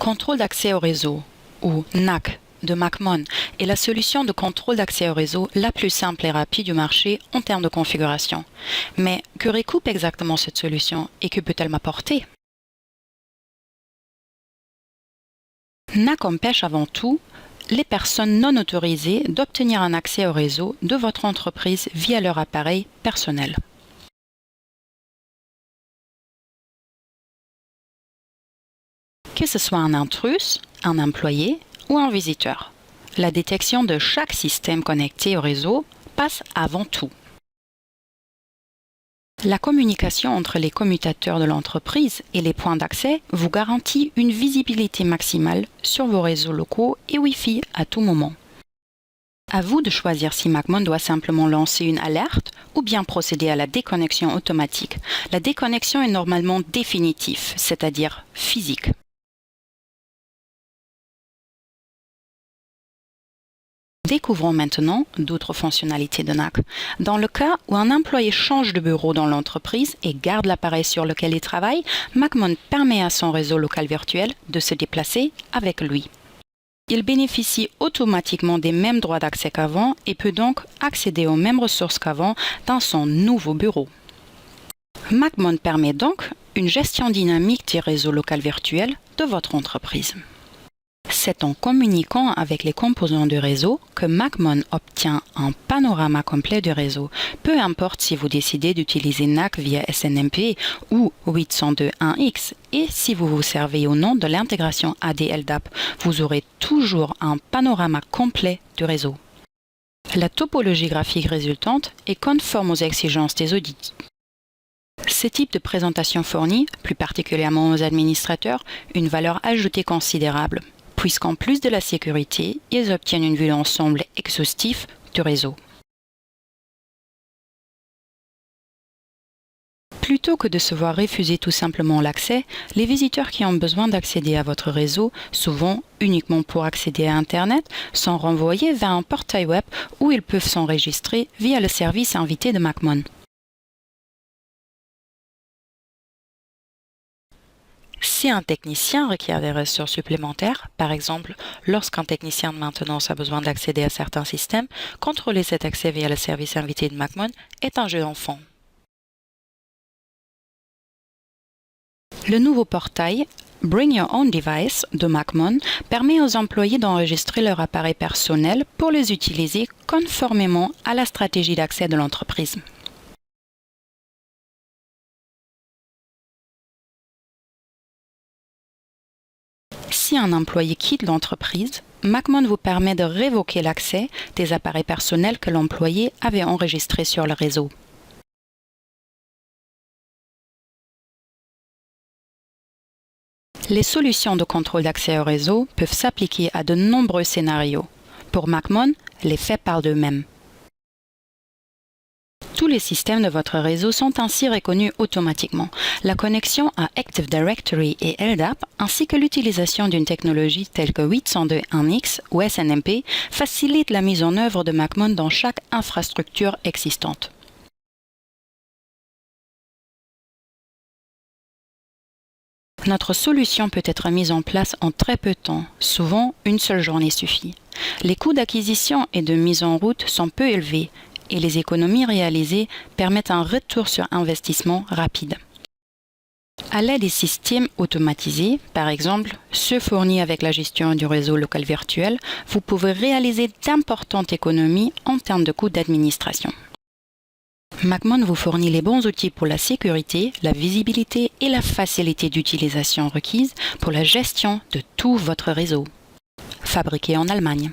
Contrôle d'accès au réseau, ou NAC, de MacMon est la solution de contrôle d'accès au réseau la plus simple et rapide du marché en termes de configuration. Mais que recoupe exactement cette solution et que peut-elle m'apporter? NAC empêche avant tout les personnes non autorisées d'obtenir un accès au réseau de votre entreprise via leur appareil personnel. Que ce soit un intrus, un employé ou un visiteur, la détection de chaque système connecté au réseau passe avant tout. La communication entre les commutateurs de l'entreprise et les points d'accès vous garantit une visibilité maximale sur vos réseaux locaux et Wi-Fi à tout moment. À vous de choisir si MacMon doit simplement lancer une alerte ou bien procéder à la déconnexion automatique. La déconnexion est normalement définitive, c'est-à-dire physique. Découvrons maintenant d'autres fonctionnalités de NAC. Dans le cas où un employé change de bureau dans l'entreprise et garde l'appareil sur lequel il travaille, MacMon permet à son réseau local virtuel de se déplacer avec lui. Il bénéficie automatiquement des mêmes droits d'accès qu'avant et peut donc accéder aux mêmes ressources qu'avant dans son nouveau bureau. MacMon permet donc une gestion dynamique du réseau local virtuel de votre entreprise. C'est en communiquant avec les composants du réseau que MacMon obtient un panorama complet du réseau. Peu importe si vous décidez d'utiliser NAC via SNMP ou 802.1x et si vous vous servez ou non de l'intégration AD-LDAP, vous aurez toujours un panorama complet du réseau. La topologie graphique résultante est conforme aux exigences des audits. Ce type de présentation fournit, plus particulièrement aux administrateurs, une valeur ajoutée considérable, puisqu'en plus de la sécurité, ils obtiennent une vue d'ensemble exhaustive du réseau. Plutôt que de se voir refuser tout simplement l'accès, les visiteurs qui ont besoin d'accéder à votre réseau, souvent uniquement pour accéder à Internet, sont renvoyés vers un portail web où ils peuvent s'enregistrer via le service invité de MacMon. Si un technicien requiert des ressources supplémentaires, par exemple lorsqu'un technicien de maintenance a besoin d'accéder à certains systèmes, contrôler cet accès via le service invité de MacMon est un jeu d'enfant. Le nouveau portail Bring Your Own Device de MacMon permet aux employés d'enregistrer leur appareil personnel pour les utiliser conformément à la stratégie d'accès de l'entreprise. Si un employé quitte l'entreprise, MacMon vous permet de révoquer l'accès des appareils personnels que l'employé avait enregistrés sur le réseau. Les solutions de contrôle d'accès au réseau peuvent s'appliquer à de nombreux scénarios. Pour MacMon, les faits parlent d'eux-mêmes. Tous les systèmes de votre réseau sont ainsi reconnus automatiquement. La connexion à Active Directory et LDAP, ainsi que l'utilisation d'une technologie telle que 802.1x ou SNMP, facilite la mise en œuvre de MacMon dans chaque infrastructure existante. Notre solution peut être mise en place en très peu de temps, souvent une seule journée suffit. Les coûts d'acquisition et de mise en route sont peu élevés, et les économies réalisées permettent un retour sur investissement rapide. À l'aide des systèmes automatisés, par exemple ceux fournis avec la gestion du réseau local virtuel, vous pouvez réaliser d'importantes économies en termes de coûts d'administration. MacMon vous fournit les bons outils pour la sécurité, la visibilité et la facilité d'utilisation requises pour la gestion de tout votre réseau. Fabriqué en Allemagne.